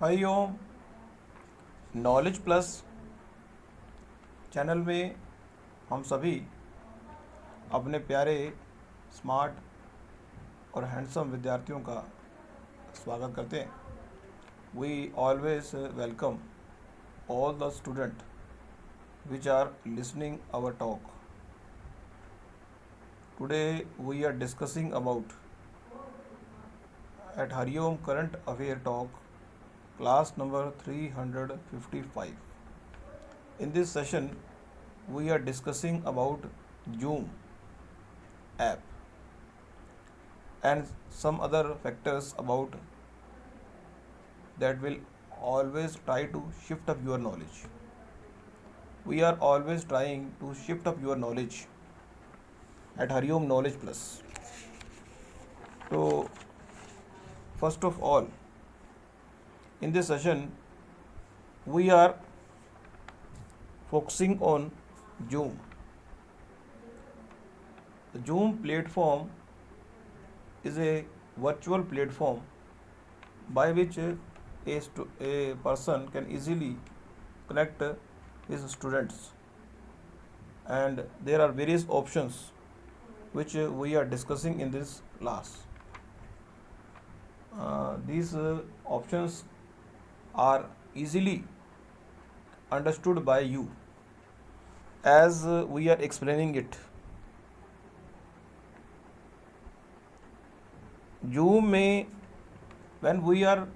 Hariom. Knowledge plus channel में हम सभी अपने प्यारे स्मार्ट और हैंडसम विद्यार्थियों का स्वागत करते हैं। We always welcome all the student which are listening our talk. Today we are discussing about at Hariom current affair talk class number 355. In this session we are discussing about Zoom app and some other factors about that will always try to shift up your knowledge. We are always trying to shift up your knowledge at Hariom Knowledge Plus. So, first of all, in this session, we are focusing on Zoom. The Zoom platform is a virtual platform by which a person can easily connect his students, and there are various options which we are discussing in this class. These options are easily understood by you as we are explaining it. Zoom में when we are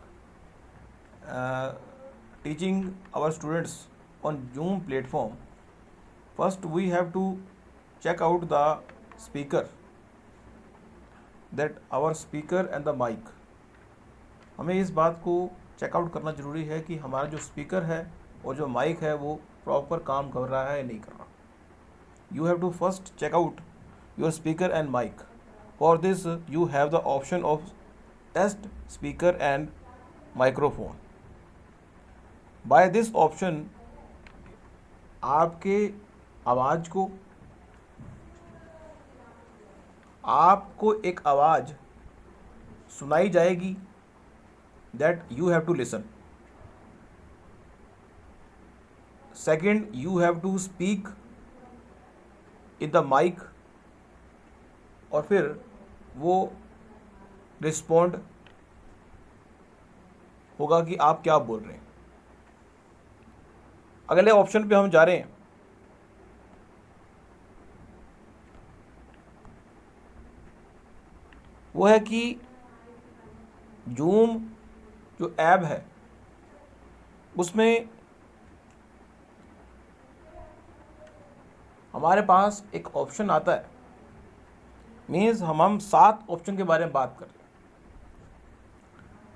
uh, teaching our students on Zoom platform, first we have to check out the speaker, that our speaker and the mic. हमें इस बात को checkout करना ज़रूरी है कि हमारा जो स्पीकर है और जो माइक है वो प्रॉपर काम कर रहा है या नहीं कर रहा. You have to first check out your speaker and mic. For this you have the option of test speaker and microphone. By this option आपके आवाज़ को आपको एक आवाज़ सुनाई जाएगी, that you have to listen. Second, you have to speak in the mic और फिर वो रिस्पॉन्ड होगा कि आप क्या बोल रहे हैं. अगले ऑप्शन पे हम जा रहे हैं. वो है कि जूम जो ऐप है उसमें हमारे पास एक ऑप्शन आता है. मीन्स हम 7 ऑप्शन के बारे में बात कर रहे हैं.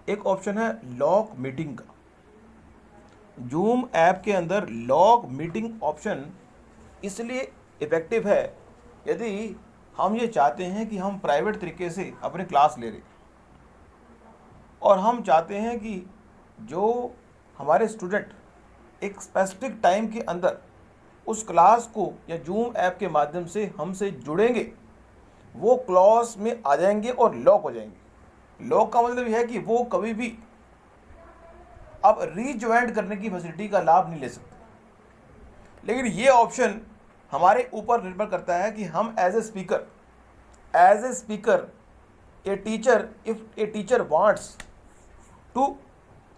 एक ऑप्शन है लॉग मीटिंग का. जूम ऐप के अंदर लॉग मीटिंग ऑप्शन इसलिए इफ़ेक्टिव है यदि हम ये चाहते हैं कि हम प्राइवेट तरीके से अपने क्लास ले रहे हैं और हम चाहते हैं कि जो हमारे स्टूडेंट एक स्पेसिफिक टाइम के अंदर उस क्लास को या जूम ऐप के माध्यम से हमसे जुड़ेंगे, वो क्लास में आ जाएंगे और लॉक हो जाएंगे. लॉक का मतलब यह है कि वो कभी भी अब रीज्वाइंट करने की फैसिलिटी का लाभ नहीं ले सकते. लेकिन ये ऑप्शन हमारे ऊपर निर्भर करता है कि हम as a speaker a teacher, if a teacher wants to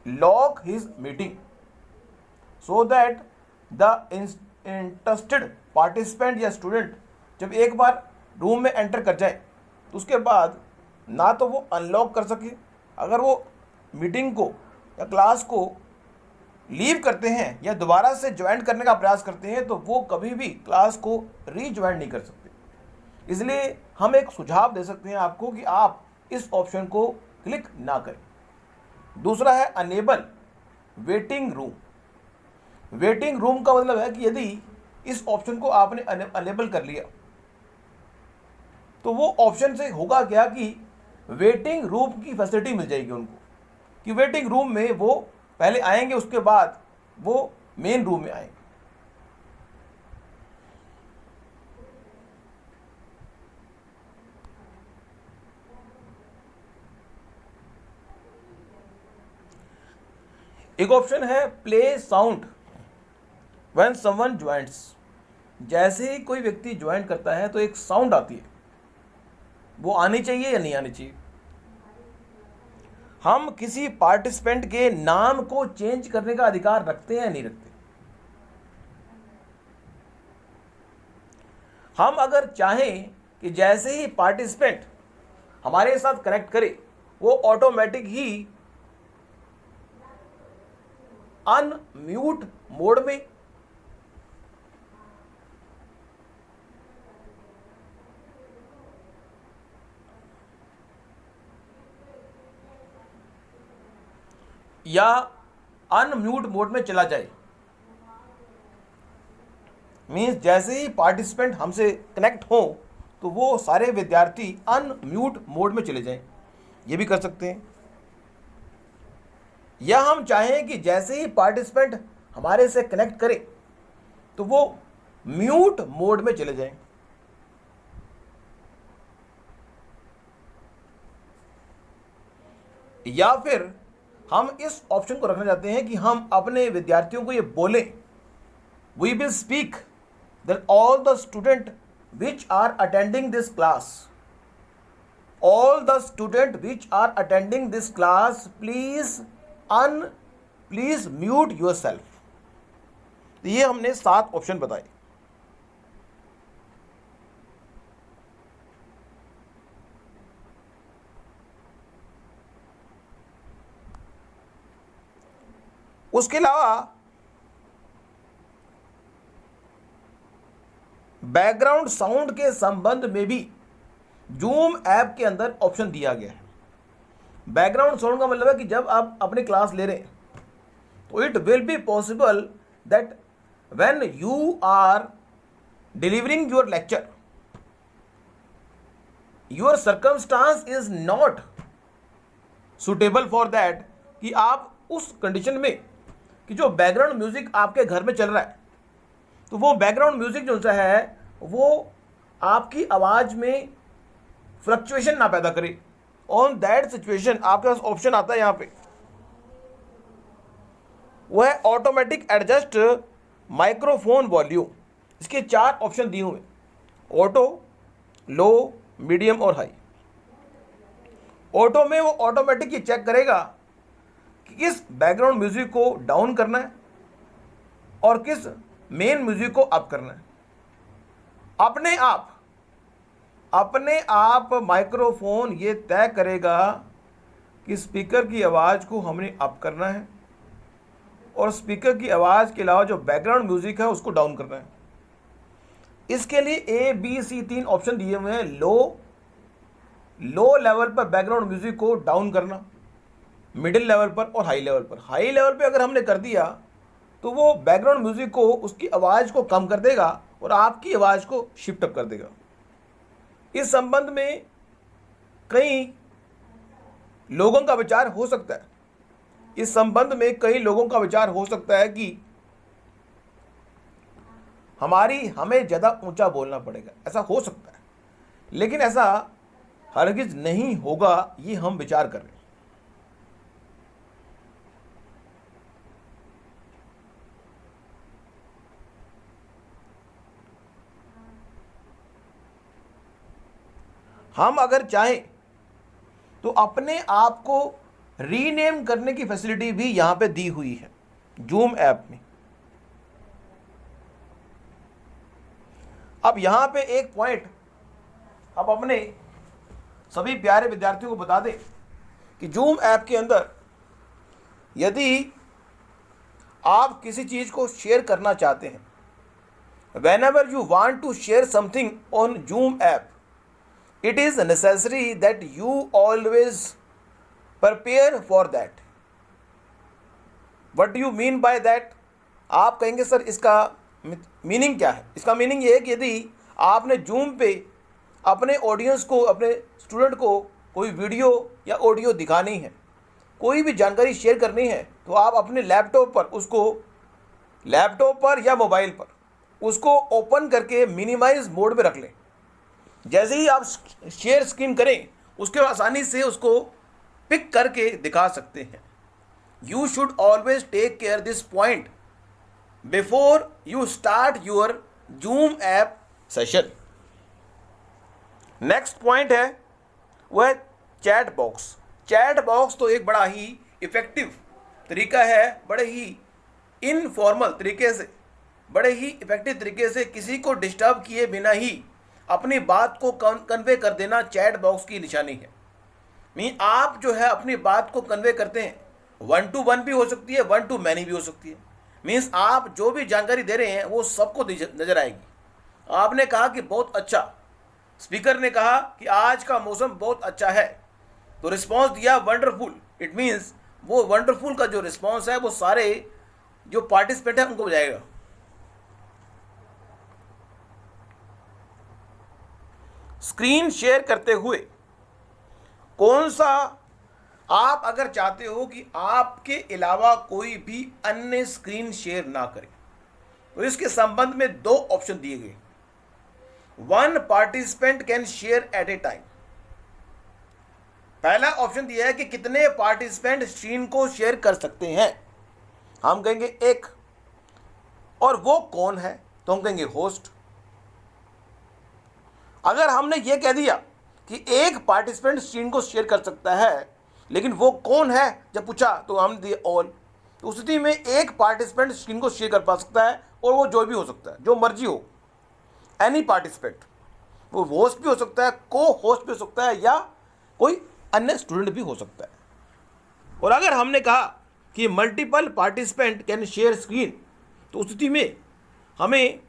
log his meeting so that the interested participant या student जब एक बार रूम में एंटर कर जाए तो उसके बाद ना तो वो अनलॉक कर सके. अगर वो मीटिंग को या क्लास को लीव करते हैं या दोबारा से ज्वाइन करने का प्रयास करते हैं तो वो कभी भी क्लास को रीज्वाइन नहीं कर सकते. इसलिए हम एक सुझाव दे सकते हैं आपको कि आप इस ऑप्शन को क्लिक ना करें. दूसरा है enable waiting room. Waiting room का मतलब है कि यदि इस ऑप्शन को आपने अनेबल कर लिया तो वो ऑप्शन से होगा क्या कि वेटिंग रूम की फैसिलिटी मिल जाएगी उनको, कि वेटिंग रूम में वो पहले आएंगे उसके बाद वो मेन रूम में आएंगे. एक ऑप्शन है play sound when someone joints. जैसे ही कोई व्यक्ति ज्वाइन करता है तो एक साउंड आती है, वो आनी चाहिए या नहीं आनी चाहिए। हम किसी पार्टिसिपेंट के नाम को चेंज करने का अधिकार रखते हैं या नहीं रखते। हम अगर चाहें कि जैसे ही पार्टिसिपेंट हमारे साथ कनेक्ट करे वो ऑटोमेटिक ही अनम्यूट मोड में या अनम्यूट मोड में चला जाए। मीन्स जैसे ही पार्टिसिपेंट हमसे कनेक्ट हो तो वो सारे विद्यार्थी अनम्यूट मोड में चले जाएं, ये भी कर सकते हैं। या हम चाहें कि जैसे ही पार्टिसिपेंट हमारे से कनेक्ट करे तो वो म्यूट मोड में चले जाएं। या फिर हम इस ऑप्शन को रखना चाहते हैं कि हम अपने विद्यार्थियों को ये बोलें, we will speak that all the student which are attending this class, all the student which are attending this class please mute your self. ये हमने 7 ऑप्शन बताए। उसके अलावा बैकग्राउंड साउंड के संबंध में भी जूम ऐप के अंदर ऑप्शन दिया गया है। बैकग्राउंड साउंड का मतलब है कि जब आप अपनी क्लास ले रहे हैं तो it will be possible that when you are delivering your lecture your circumstance is not suitable for that, कि आप उस कंडीशन में कि जो बैकग्राउंड म्यूजिक आपके घर में चल रहा है तो वो बैकग्राउंड म्यूजिक जो सा है वो आपकी आवाज़ में फ्लक्चुएशन ना पैदा करे। ऑन दैट सिचुएशन आपके पास ऑप्शन आता है यहाँ पे, वो है ऑटोमेटिक एडजस्ट माइक्रोफोन वॉल्यूम। इसके 4 ऑप्शन दिए हुए, ऑटो, लो, मीडियम और हाई। ऑटो में वो ऑटोमेटिक ये चेक करेगा कि किस बैकग्राउंड म्यूजिक को डाउन करना है और किस मेन म्यूजिक को अप करना है। अपने आप माइक्रोफोन ये तय करेगा कि स्पीकर की आवाज़ को हमने अप करना है और स्पीकर की आवाज़ के अलावा जो बैकग्राउंड म्यूजिक है उसको डाउन करना है। इसके लिए ABC 3 ऑप्शन दिए हुए हैं। लो लेवल पर बैकग्राउंड म्यूजिक को डाउन करना, मिडिल लेवल पर और हाई लेवल पर। हाई लेवल पे अगर हमने कर दिया तो वो बैकग्राउंड म्यूजिक को, उसकी आवाज़ को कम कर देगा और आपकी आवाज़ को शिफ्ट अप कर देगा। इस संबंध में कई लोगों का विचार हो सकता है कि हमें ज़्यादा ऊंचा बोलना पड़ेगा, ऐसा हो सकता है, लेकिन ऐसा हरगिज नहीं होगा, ये हम विचार कर रहे हैं। हम अगर चाहें तो अपने आप को रीनेम करने की फैसिलिटी भी यहां पे दी हुई है जूम ऐप में। अब यहां पे एक पॉइंट अब अपने सभी प्यारे विद्यार्थियों को बता दें कि जूम ऐप के अंदर यदि आप किसी चीज़ को शेयर करना चाहते हैं, whenever you want to share something on Zoom app, it is necessary that you always prepare for that. What do you mean by that? आप कहेंगे सर इसका मीनिंग क्या है? इसका मीनिंग ये है कि यदि आपने जूम पे अपने ऑडियंस को, अपने स्टूडेंट को कोई वीडियो या ऑडियो दिखानी है, कोई भी जानकारी शेयर करनी है, तो आप अपने लैपटॉप पर या मोबाइल पर उसको ओपन करके मिनिमाइज मोड में रख लें। जैसे ही आप शेयर स्क्रीन करें उसके आसानी से उसको पिक करके दिखा सकते हैं। You should always take care this point before you start your Zoom app session. Next point है वो है चैट बॉक्स। चैट बॉक्स तो एक बड़ा ही इफेक्टिव तरीका है, बड़े ही इनफॉर्मल तरीके से, बड़े ही इफेक्टिव तरीके से किसी को डिस्टर्ब किए बिना ही अपनी बात को कन्वे कर देना चैट बॉक्स की निशानी है। आप जो है अपनी बात को कन्वे करते हैं, 1 to 1 भी हो सकती है, 1 to many भी हो सकती है। मीन्स आप जो भी जानकारी दे रहे हैं वो सबको नजर आएगी। आपने कहा कि बहुत अच्छा, स्पीकर ने कहा कि आज का मौसम बहुत अच्छा है, तो रिस्पॉन्स दिया वंडरफुल। इट मीन्स वो वंडरफुल का जो रिस्पॉन्स है वो सारे जो पार्टिसिपेंट हैं उनको बजाएगा। स्क्रीन शेयर करते हुए कौन सा, आप अगर चाहते हो कि आपके अलावा कोई भी अन्य स्क्रीन शेयर ना करे, तो इसके संबंध में 2 ऑप्शन दिए गए। 1 participant can share eight A time. पहला ऑप्शन दिया है कि कितने पार्टिसिपेंट स्क्रीन को शेयर कर सकते हैं। हम कहेंगे 1, और वो कौन है, तो हम कहेंगे होस्ट। अगर हमने ये कह दिया कि 1 पार्टिसिपेंट स्क्रीन को शेयर कर सकता है, लेकिन वो कौन है जब पूछा तो हमने दिया ऑल, तो उस स्थिति में 1 पार्टिसिपेंट स्क्रीन को शेयर कर पा सकता है, और वो जो भी हो सकता है, जो मर्जी हो, एनी पार्टिसिपेंट। वो होस्ट भी हो सकता है, को होस्ट भी हो सकता है, या कोई अन्य स्टूडेंट भी हो सकता है। और अगर हमने कहा कि multiple participant can share screen, तो उस स्थिति में हमें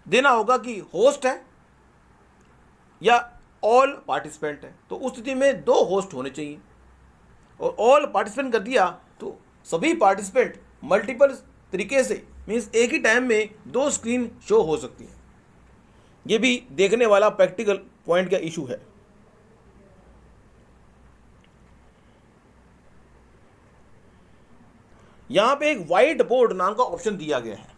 देना होगा कि होस्ट है या ऑल पार्टिसिपेंट है। तो उस स्थिति में 2 होस्ट होने चाहिए, और ऑल पार्टिसिपेंट कर दिया तो सभी पार्टिसिपेंट मल्टीपल तरीके से, मीन्स एक ही टाइम में 2 स्क्रीन शो हो सकती है। ये भी देखने वाला प्रैक्टिकल पॉइंट का इशू है। यहां पे एक व्हाइट बोर्ड नाम का ऑप्शन दिया गया है।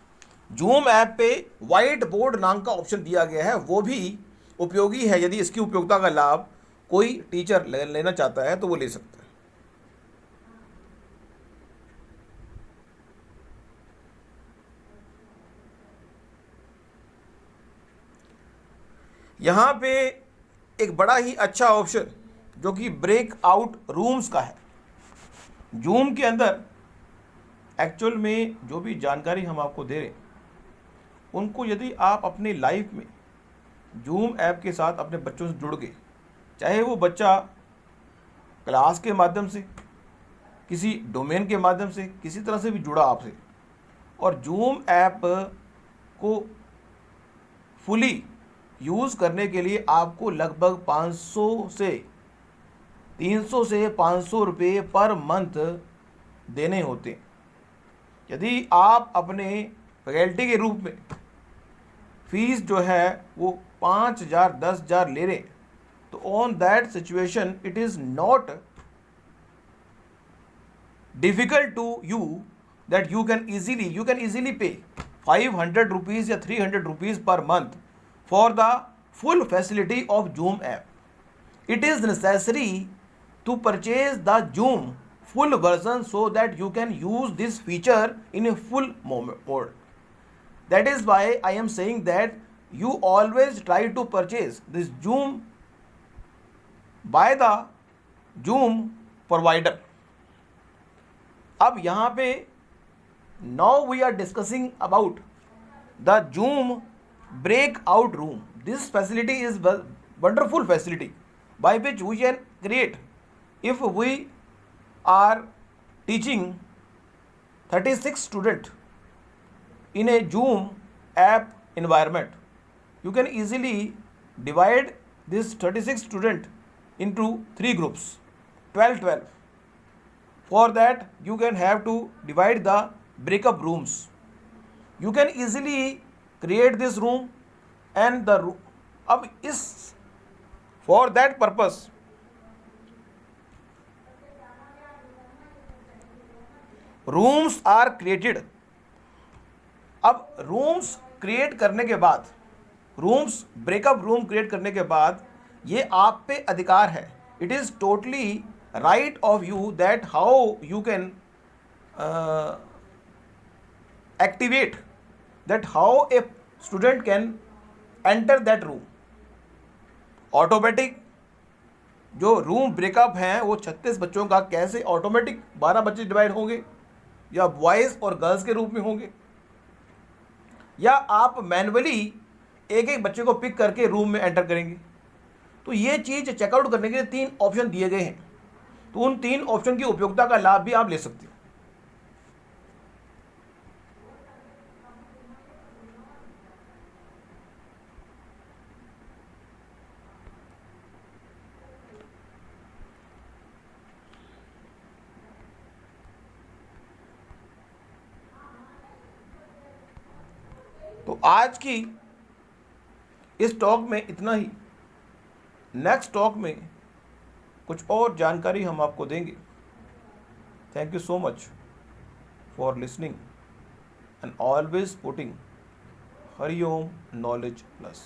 जूम ऐप पे व्हाइट बोर्ड नाम का ऑप्शन दिया गया है, वो भी उपयोगी है। यदि इसकी उपयोगिता का लाभ कोई टीचर लेना चाहता है तो वो ले सकता है। यहां पे एक बड़ा ही अच्छा ऑप्शन जो कि ब्रेक आउट रूम्स का है। जूम के अंदर एक्चुअल में जो भी जानकारी हम आपको दे रहे हैं, उनको यदि आप अपनी लाइफ में जूम ऐप के साथ अपने बच्चों से जुड़ गए, चाहे वो बच्चा क्लास के माध्यम से, किसी डोमेन के माध्यम से, किसी तरह से भी जुड़ा आपसे, और जूम ऐप को फुली यूज़ करने के लिए आपको लगभग 500 से 300 से 500 रुपये पर मंथ देने होते हैं। यदि आप अपने फैकल्टी के रूप में फीस जो है वो 5,000 10,000 ले रहे हैं, तो on that situation it is not difficult to you that you can easily pay 500 rupees या 300 rupees per month for the full facility of Zoom app. It is necessary to purchase the Zoom full version so that you can use this feature in a full mode. That is why I am saying that you always try to purchase this Zoom by the Zoom provider. अब यहाँ पे now we are discussing about the Zoom breakout room. This facility is wonderful facility by which we can create, if we are teaching 36 students in a Zoom app environment, you can easily divide this 36 students into 3 groups, 12. For that you can have to divide the breakup rooms. You can easily create this room and the room. अब इस for that purpose rooms are created. अब rooms create करने के बाद, rooms breakup room create करने के बाद ये आप पे अधिकार है, it is totally right of you that how you can uh, activate, that how a student can enter that room. Automatic जो रूम ब्रेकअप हैं वो 36 बच्चों का कैसे ऑटोमेटिक 12 बच्चे डिवाइड होंगे, या बॉयज़ और गर्ल्स के रूप में होंगे, या आप मैनुअली एक एक बच्चे को पिक करके रूम में एंटर करेंगे। तो ये चीज़ चेकआउट करने के लिए 3 ऑप्शन दिए गए हैं। तो उन 3 ऑप्शन की उपयोगिता का लाभ भी आप ले सकते हो। तो आज की इस टॉक में इतना ही। नेक्स्ट टॉक में कुछ और जानकारी हम आपको देंगे। Thank you so much for listening and always putting Hariom knowledge plus.